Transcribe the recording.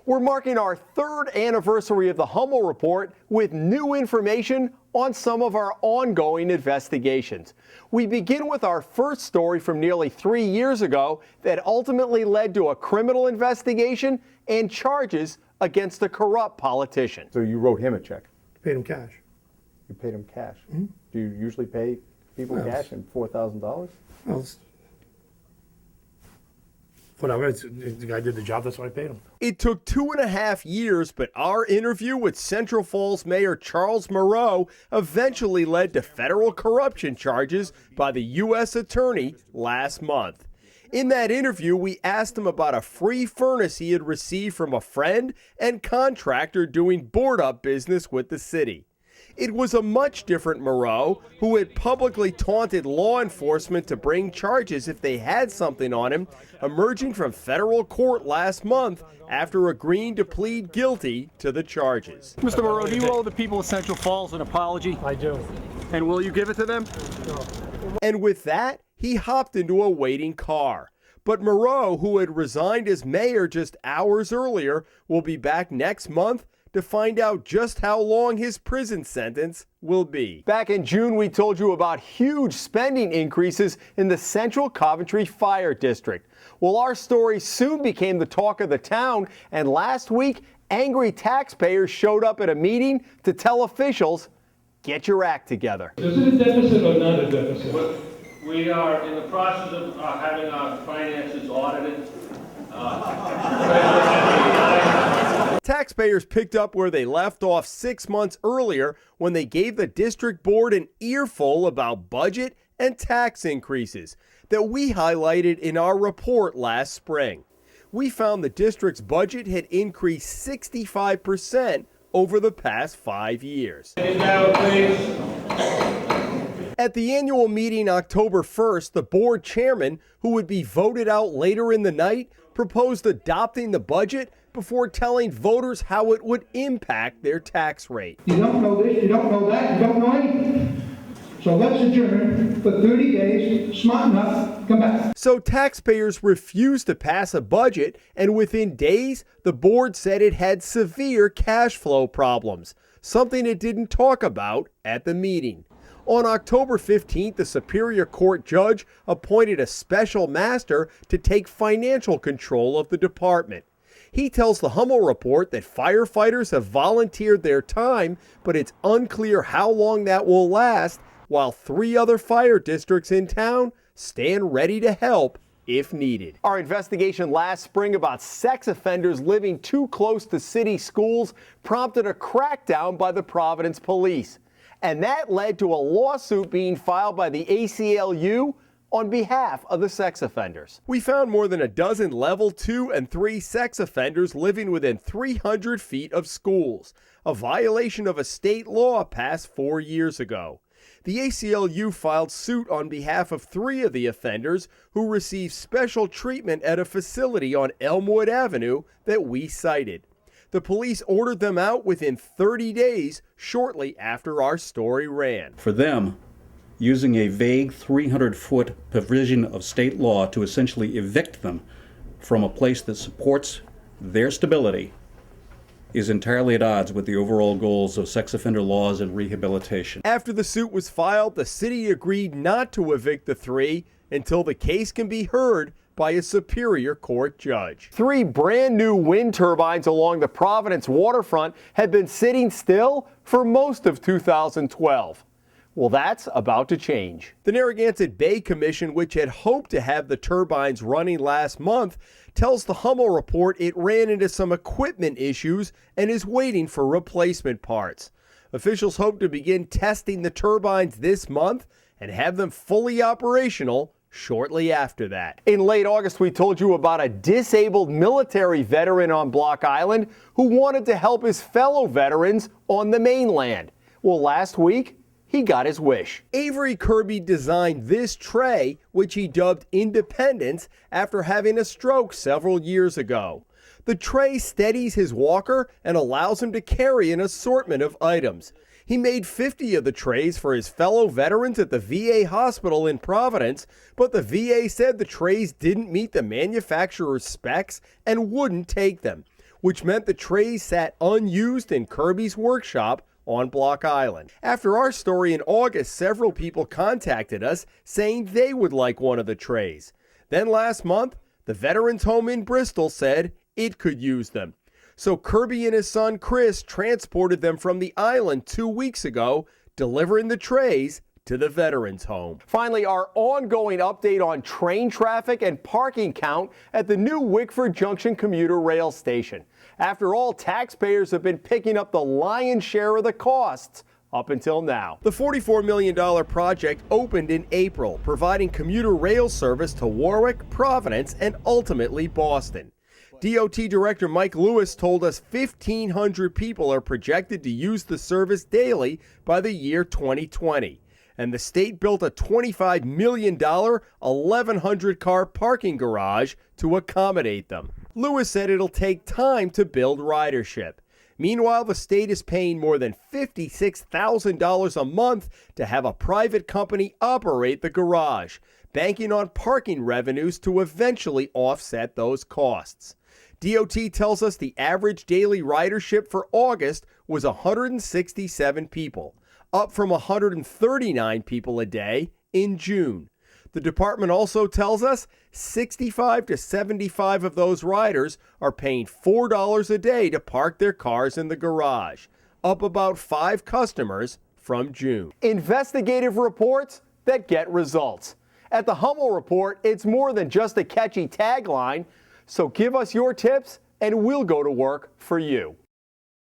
We're marking our third anniversary of the Hummel Report with new information on some of our ongoing investigations. We begin with our first story from nearly 3 years ago that ultimately led to a criminal investigation and charges against a corrupt politician. So you wrote him a check? Paid him cash. You paid him cash? Mm-hmm. Do you usually pay people cash and $4,000? Well, whatever, the guy did the job, that's what I paid him. It took 2.5 years, but our interview with Central Falls Mayor Charles Moreau eventually led to federal corruption charges by the U.S. Attorney last month. In that interview, we asked him about a free furnace he had received from a friend and contractor doing board-up business with the city. It was a much different Moreau, who had publicly taunted law enforcement to bring charges if they had something on him, emerging from federal court last month after agreeing to plead guilty to the charges. Mr. Moreau, do you owe the people of Central Falls an apology? I do. And will you give it to them? No. And with that, he hopped into a waiting car. But Moreau, who had resigned as mayor just hours earlier, will be back next month to find out just how long his prison sentence will be. Back in June, we told you about huge spending increases in the central Coventry Fire District. Well, our story soon became the talk of the town, and last week, angry taxpayers showed up at a meeting to tell officials, get your act together. Is it a deficit or not a deficit? We are in the process of having our finances audited. Taxpayers picked up where they left off 6 months earlier when they gave the district board an earful about budget and tax increases that we highlighted in our report last spring. We found the district's budget had increased 65% over the past 5 years. At the annual meeting October 1st, the board chairman, who would be voted out later in the night, proposed adopting the budget before telling voters how it would impact their tax rate. You don't know this, you don't know that, you don't know anything. So let's adjourn for 30 days, smart enough, come back. So taxpayers refused to pass a budget, and within days, the board said it had severe cash flow problems, something it didn't talk about at the meeting. On October 15th, the Superior Court judge appointed a special master to take financial control of the department. He tells the Hummel Report that firefighters have volunteered their time, but it's unclear how long that will last, while 3 other fire districts in town stand ready to help if needed. Our investigation last spring about sex offenders living too close to city schools prompted a crackdown by the Providence police. And that led to a lawsuit being filed by the ACLU on behalf of the sex offenders. We found more than a dozen level 2 and 3 sex offenders living within 300 feet of schools, a violation of a state law passed 4 years ago. The ACLU filed suit on behalf of 3 of the offenders who received special treatment at a facility on Elmwood Avenue that we cited. The police ordered them out within 30 days, shortly after our story ran. For them, using a vague 300-foot provision of state law to essentially evict them from a place that supports their stability is entirely at odds with the overall goals of sex offender laws and rehabilitation. After the suit was filed, the city agreed not to evict the 3 until the case can be heard by a Superior Court judge. 3 brand new wind turbines along the Providence waterfront had been sitting still for most of 2012. Well, that's about to change. The Narragansett Bay Commission, which had hoped to have the turbines running last month, tells the Hummel Report it ran into some equipment issues and is waiting for replacement parts. Officials hope to begin testing the turbines this month and have them fully operational shortly after that. In late August, we told you about a disabled military veteran on Block Island who wanted to help his fellow veterans on the mainland. Well, last week, he got his wish. Avery Kirby designed this tray, which he dubbed Independence, after having a stroke several years ago. The tray steadies his walker and allows him to carry an assortment of items. He made 50 of the trays for his fellow veterans at the VA hospital in Providence, but the VA said the trays didn't meet the manufacturer's specs and wouldn't take them. which meant the trays sat unused in Kirby's workshop on Block Island. After our story in August, several people contacted us saying they would like one of the trays. Then last month, the Veterans Home in Bristol said it could use them. So Kirby and his son Chris transported them from the island 2 weeks ago, delivering the trays to the Veterans Home. Finally, our ongoing update on train traffic and parking count at the new Wickford Junction commuter rail station. After all, taxpayers have been picking up the lion's share of the costs up until now. The $44 million project opened in April, providing commuter rail service to Warwick, Providence, and ultimately Boston. DOT Director Mike Lewis told us 1,500 people are projected to use the service daily by the year 2020. And the state built a $25 million, 1,100-car parking garage to accommodate them. Lewis said it'll take time to build ridership. Meanwhile, the state is paying more than $56,000 a month to have a private company operate the garage, banking on parking revenues to eventually offset those costs. DOT tells us the average daily ridership for August was 167 people, up from 139 people a day in June. The department also tells us 65 to 75 of those riders are paying $4 a day to park their cars in the garage, up about 5 customers from June. Investigative reports that get results. At the Hummel Report, it's more than just a catchy tagline, so give us your tips and we'll go to work for you.